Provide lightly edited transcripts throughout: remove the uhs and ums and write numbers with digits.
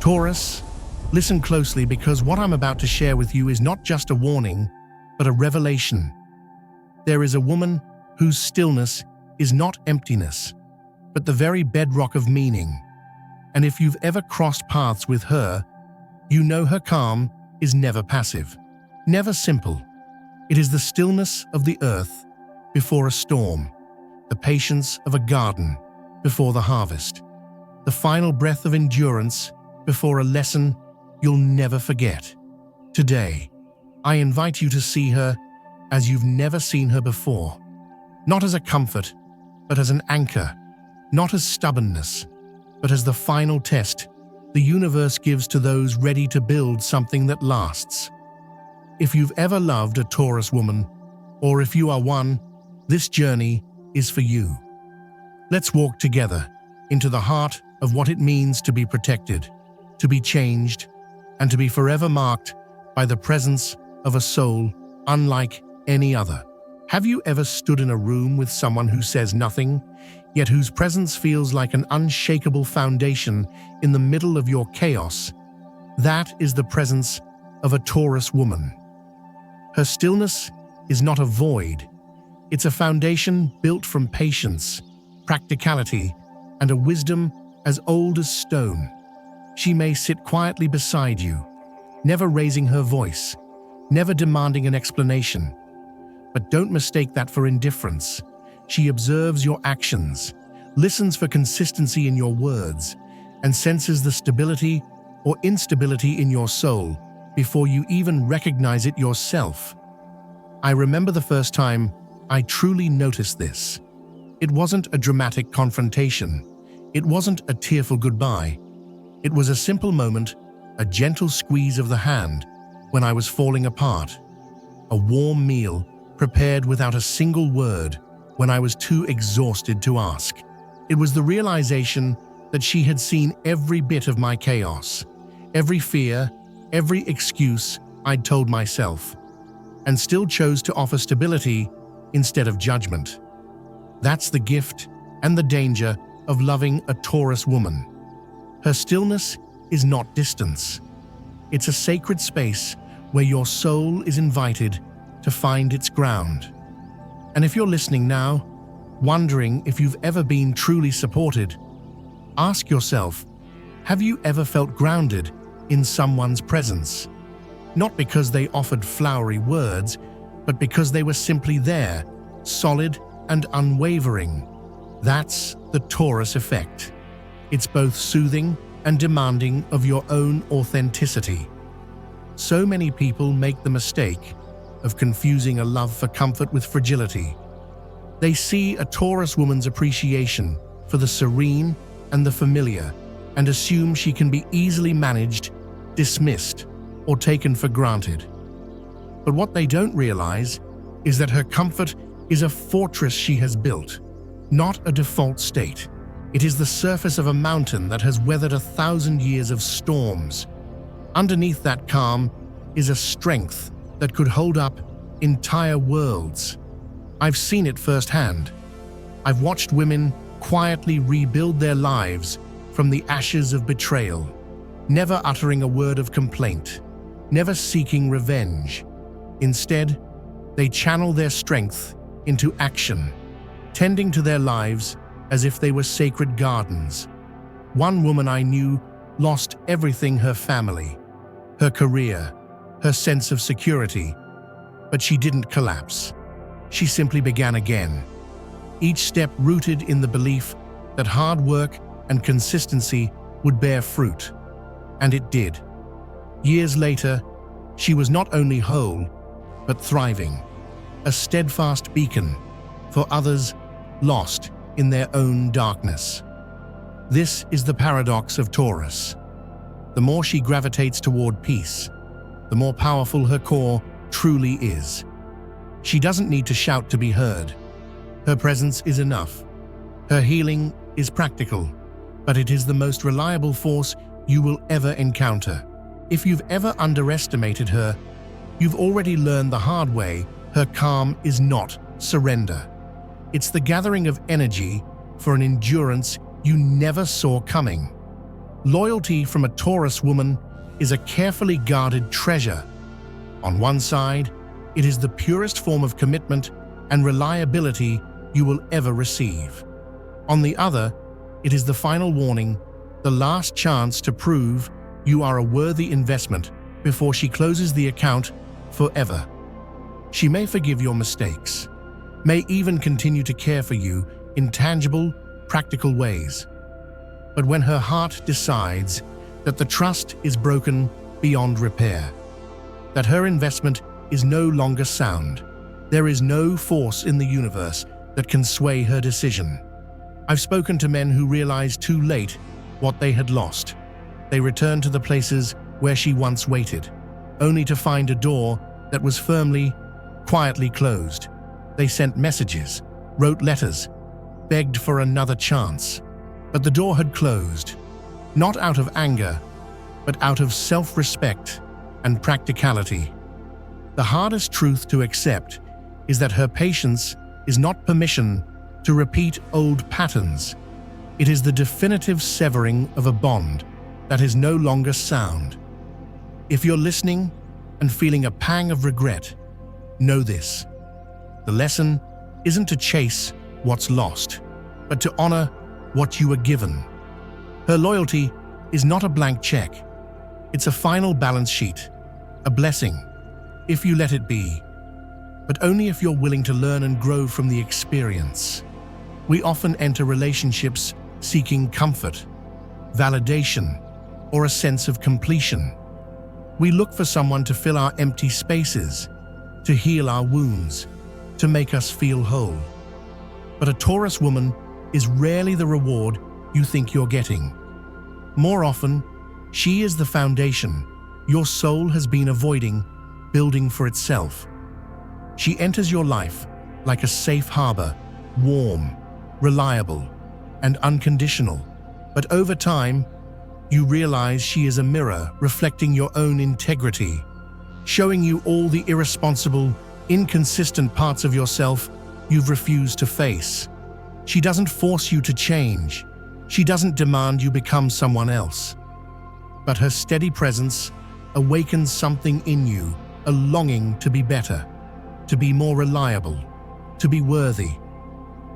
Taurus, listen closely because what I'm about to share with you is not just a warning, but a revelation. There is a woman whose stillness is not emptiness, but the very bedrock of meaning. And if you've ever crossed paths with her, you know her calm is never passive, never simple. It is the stillness of the earth before a storm, the patience of a garden before the harvest, the final breath of endurance before a lesson you'll never forget. Today, I invite you to see her as you've never seen her before, not as a comfort, but as an anchor, not as stubbornness, but as the final test the universe gives to those ready to build something that lasts. If you've ever loved a Taurus woman, or if you are one, this journey is for you. Let's walk together into the heart of what it means to be protected, to be changed, and to be forever marked by the presence of a soul unlike any other. Have you ever stood in a room with someone who says nothing, yet whose presence feels like an unshakable foundation in the middle of your chaos? That is the presence of a Taurus woman. Her stillness is not a void. It's a foundation built from patience, practicality, and a wisdom as old as stone. She may sit quietly beside you, never raising her voice, never demanding an explanation. But don't mistake that for indifference. She observes your actions, listens for consistency in your words, and senses the stability or instability in your soul before you even recognize it yourself. I remember the first time I truly noticed this. It wasn't a dramatic confrontation. It wasn't a tearful goodbye. It was a simple moment, a gentle squeeze of the hand when I was falling apart, a warm meal prepared without a single word when I was too exhausted to ask. It was the realization that she had seen every bit of my chaos, every fear, every excuse I'd told myself, and still chose to offer stability instead of judgment. That's the gift and the danger of loving a Taurus woman. Her stillness is not distance. It's a sacred space where your soul is invited to find its ground. And if you're listening now, wondering if you've ever been truly supported, ask yourself, have you ever felt grounded in someone's presence? Not because they offered flowery words, but because they were simply there, solid and unwavering. That's the Taurus effect. It's both soothing and demanding of your own authenticity. So many people make the mistake of confusing a love for comfort with fragility. They see a Taurus woman's appreciation for the serene and the familiar and assume she can be easily managed, dismissed, or taken for granted. But what they don't realize is that her comfort is a fortress she has built, not a default state. It is the surface of a mountain that has weathered 1,000 years of storms. Underneath that calm is a strength that could hold up entire worlds. I've seen it firsthand. I've watched women quietly rebuild their lives from the ashes of betrayal, never uttering a word of complaint, never seeking revenge. Instead, they channel their strength into action, tending to their lives as if they were sacred gardens. One woman I knew lost everything: her family, her career, her sense of security. But she didn't collapse. She simply began again, each step rooted in the belief that hard work and consistency would bear fruit. And it did. Years later, she was not only whole, but thriving, a steadfast beacon for others lost in their own darkness. This is the paradox of Taurus. The more she gravitates toward peace, the more powerful her core truly is. She doesn't need to shout to be heard. Her presence is enough. Her healing is practical, but it is the most reliable force you will ever encounter. If you've ever underestimated her, you've already learned the hard way. Her calm is not surrender. It's the gathering of energy for an endurance you never saw coming. Loyalty from a Taurus woman is a carefully guarded treasure. On one side, it is the purest form of commitment and reliability you will ever receive. On the other, it is the final warning, the last chance to prove you are a worthy investment before she closes the account forever. She may forgive your mistakes, may even continue to care for you in tangible, practical ways. But when her heart decides that the trust is broken beyond repair, that her investment is no longer sound, there is no force in the universe that can sway her decision. I've spoken to men who realized too late what they had lost. They returned to the places where she once waited, only to find a door that was firmly, quietly closed. They sent messages, wrote letters, begged for another chance. But the door had closed, not out of anger, but out of self-respect and practicality. The hardest truth to accept is that her patience is not permission to repeat old patterns. It is the definitive severing of a bond that is no longer sound. If you're listening and feeling a pang of regret, know this. The lesson isn't to chase what's lost, but to honor what you were given. Her loyalty is not a blank check. It's a final balance sheet, a blessing, if you let it be, but only if you're willing to learn and grow from the experience. We often enter relationships seeking comfort, validation, or a sense of completion. We look for someone to fill our empty spaces, to heal our wounds, to make us feel whole. But a Taurus woman is rarely the reward you think you're getting. More often, she is the foundation your soul has been avoiding building for itself. She enters your life like a safe harbor, warm, reliable, and unconditional. But over time, you realize she is a mirror reflecting your own integrity, showing you all the irresponsible, inconsistent parts of yourself you've refused to face. She doesn't force you to change. She doesn't demand you become someone else. But her steady presence awakens something in you, a longing to be better, to be more reliable, to be worthy.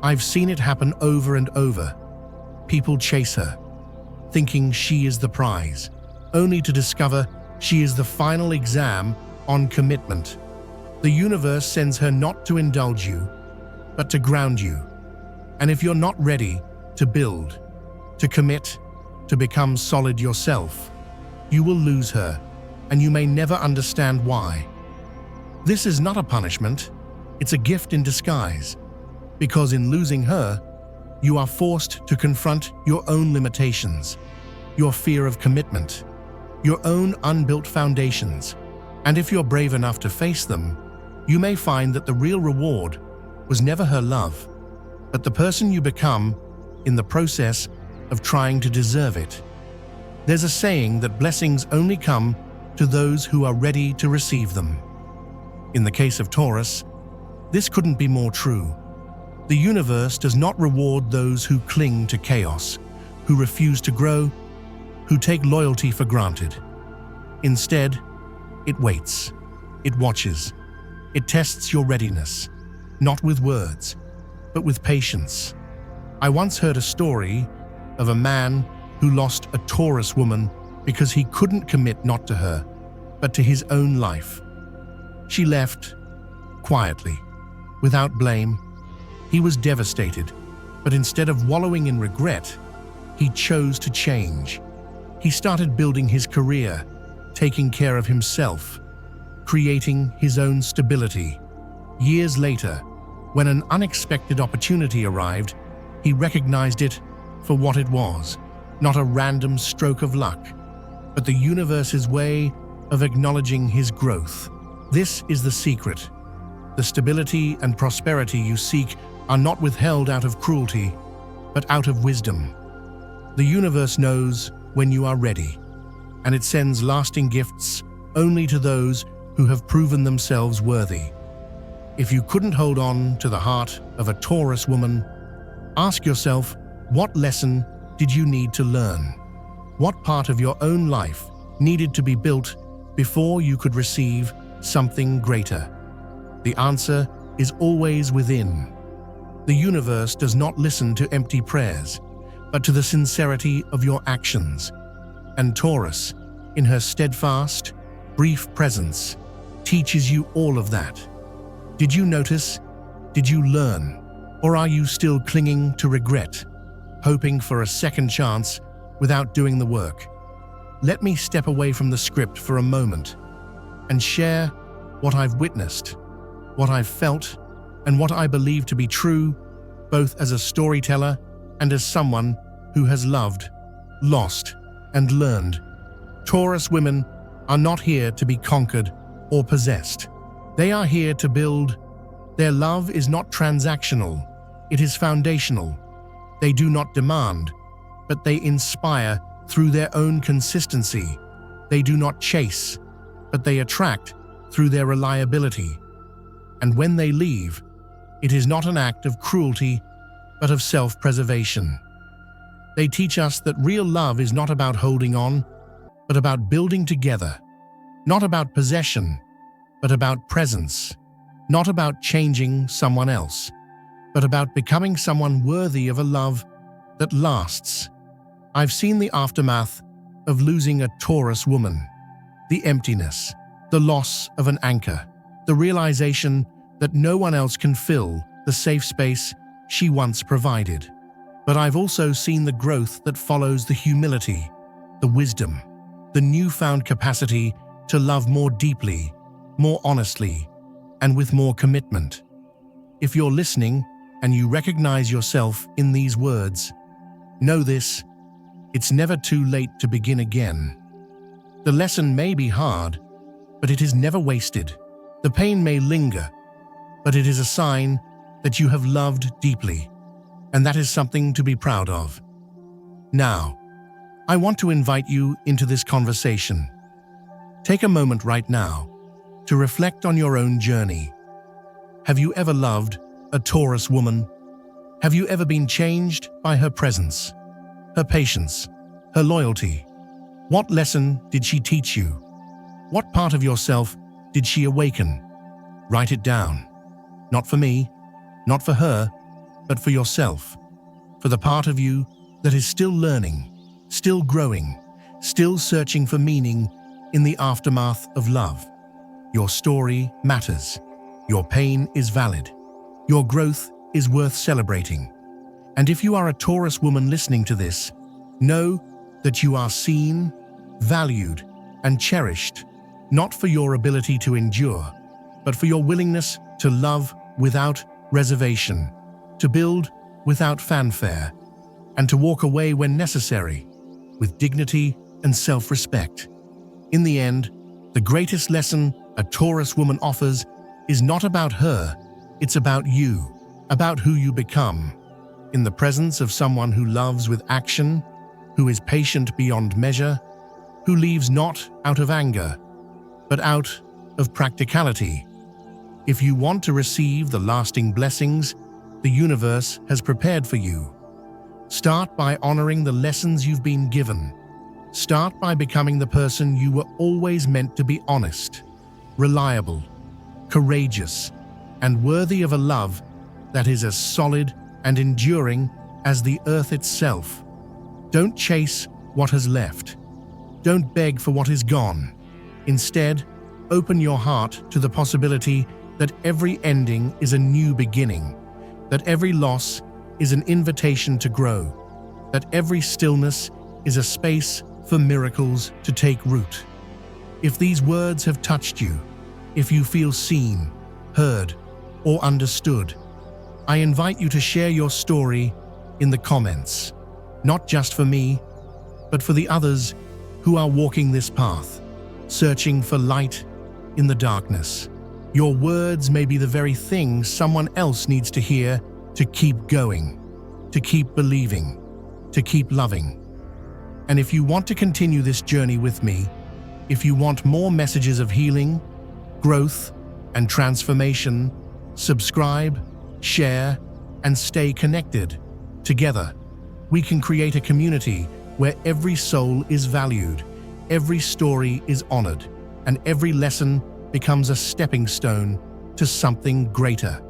I've seen it happen over and over. People chase her, thinking she is the prize, only to discover she is the final exam on commitment. The universe sends her not to indulge you, but to ground you. And if you're not ready to build, to commit, to become solid yourself, you will lose her, and you may never understand why. This is not a punishment, it's a gift in disguise, because in losing her, you are forced to confront your own limitations, your fear of commitment, your own unbuilt foundations. And if you're brave enough to face them, you may find that the real reward was never her love, but the person you become in the process of trying to deserve it. There's a saying that blessings only come to those who are ready to receive them. In the case of Taurus, this couldn't be more true. The universe does not reward those who cling to chaos, who refuse to grow, who take loyalty for granted. Instead, it waits, it watches, it tests your readiness, not with words, but with patience. I once heard a story of a man who lost a Taurus woman because he couldn't commit not to her, but to his own life. She left, quietly, without blame. He was devastated, but instead of wallowing in regret, he chose to change. He started building his career, taking care of himself, creating his own stability. Years later, when an unexpected opportunity arrived, he recognized it for what it was, not a random stroke of luck, but the universe's way of acknowledging his growth. This is the secret. The stability and prosperity you seek are not withheld out of cruelty, but out of wisdom. The universe knows when you are ready, and it sends lasting gifts only to those who have proven themselves worthy. If you couldn't hold on to the heart of a Taurus woman, ask yourself, what lesson did you need to learn? What part of your own life needed to be built before you could receive something greater? The answer is always within. The universe does not listen to empty prayers, but to the sincerity of your actions. And Taurus, in her steadfast, brief presence, teaches you all of that. Did you notice? Did you learn? Or are you still clinging to regret, hoping for a second chance without doing the work? Let me step away from the script for a moment and share what I've witnessed, what I've felt, and what I believe to be true, both as a storyteller and as someone who has loved, lost, and learned. Taurus women are not here to be conquered or possessed. They are here to build. Their love is not transactional, it is foundational. They do not demand, but they inspire through their own consistency. They do not chase, but they attract through their reliability. And when they leave, it is not an act of cruelty, but of self-preservation. They teach us that real love is not about holding on, but about building together. Not about possession, but about presence. Not about changing someone else, but about becoming someone worthy of a love that lasts. I've seen the aftermath of losing a Taurus woman. The emptiness, the loss of an anchor, the realization that no one else can fill the safe space she once provided. But I've also seen the growth that follows the humility, the wisdom, the newfound capacity to love more deeply, more honestly, and with more commitment. If you're listening and you recognize yourself in these words, know this: it's never too late to begin again. The lesson may be hard, but it is never wasted. The pain may linger, but it is a sign that you have loved deeply, and that is something to be proud of. Now, I want to invite you into this conversation. Take a moment right now to reflect on your own journey. Have you ever loved a Taurus woman? Have you ever been changed by her presence, her patience, her loyalty? What lesson did she teach you? What part of yourself did she awaken? Write it down. Not for me, not for her, but for yourself. For the part of you that is still learning, still growing, still searching for meaning in the aftermath of love. Your story matters. Your pain is valid. Your growth is worth celebrating. And if you are a Taurus woman listening to this, know that you are seen, valued, and cherished, not for your ability to endure, but for your willingness to love without reservation, to build without fanfare, and to walk away when necessary, with dignity and self-respect. In the end, the greatest lesson a Taurus woman offers is not about her, it's about you, about who you become. In the presence of someone who loves with action, who is patient beyond measure, who leaves not out of anger, but out of practicality. If you want to receive the lasting blessings the universe has prepared for you, start by honoring the lessons you've been given. Start by becoming the person you were always meant to be: honest, reliable, courageous, and worthy of a love that is as solid and enduring as the earth itself. Don't chase what has left. Don't beg for what is gone. Instead, open your heart to the possibility that every ending is a new beginning, that every loss is an invitation to grow, that every stillness is a space for miracles to take root. If these words have touched you, if you feel seen, heard, or understood, I invite you to share your story in the comments, not just for me, but for the others who are walking this path, searching for light in the darkness. Your words may be the very thing someone else needs to hear to keep going, to keep believing, to keep loving. And if you want to continue this journey with me, if you want more messages of healing, growth, and transformation, subscribe, share, and stay connected. Together, we can create a community where every soul is valued, every story is honored, and every lesson becomes a stepping stone to something greater.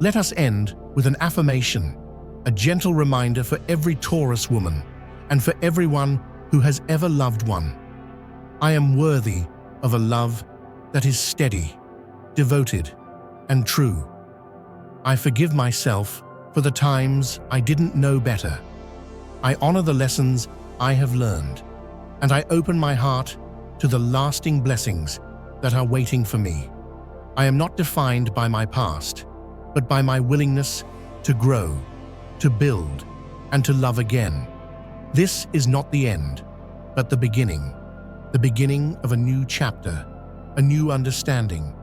Let us end with an affirmation, a gentle reminder for every Taurus woman and for everyone who has ever loved one. I am worthy of a love that is steady, devoted, and true. I forgive myself for the times I didn't know better. I honor the lessons I have learned, and I open my heart to the lasting blessings that are waiting for me. I am not defined by my past, but by my willingness to grow, to build, and to love again. This is not the end, but the beginning of a new chapter, a new understanding,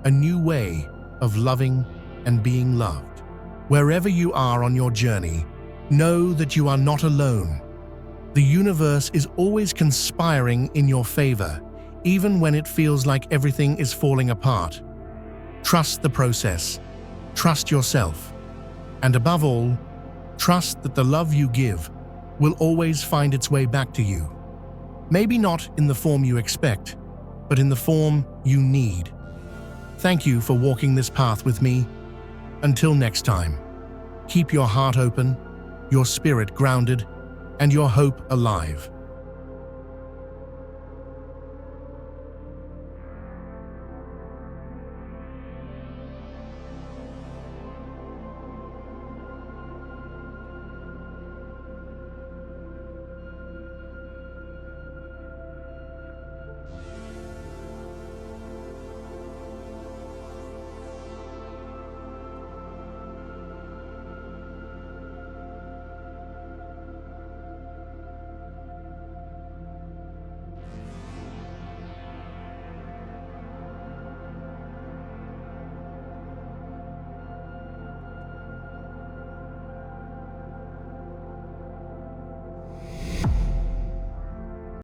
a new way of loving and being loved. Wherever you are on your journey, know that you are not alone. The universe is always conspiring in your favor, even when it feels like everything is falling apart. Trust the process, trust yourself, and above all, trust that the love you give will always find its way back to you. Maybe not in the form you expect, but in the form you need. Thank you for walking this path with me. Until next time, keep your heart open, your spirit grounded, and your hope alive.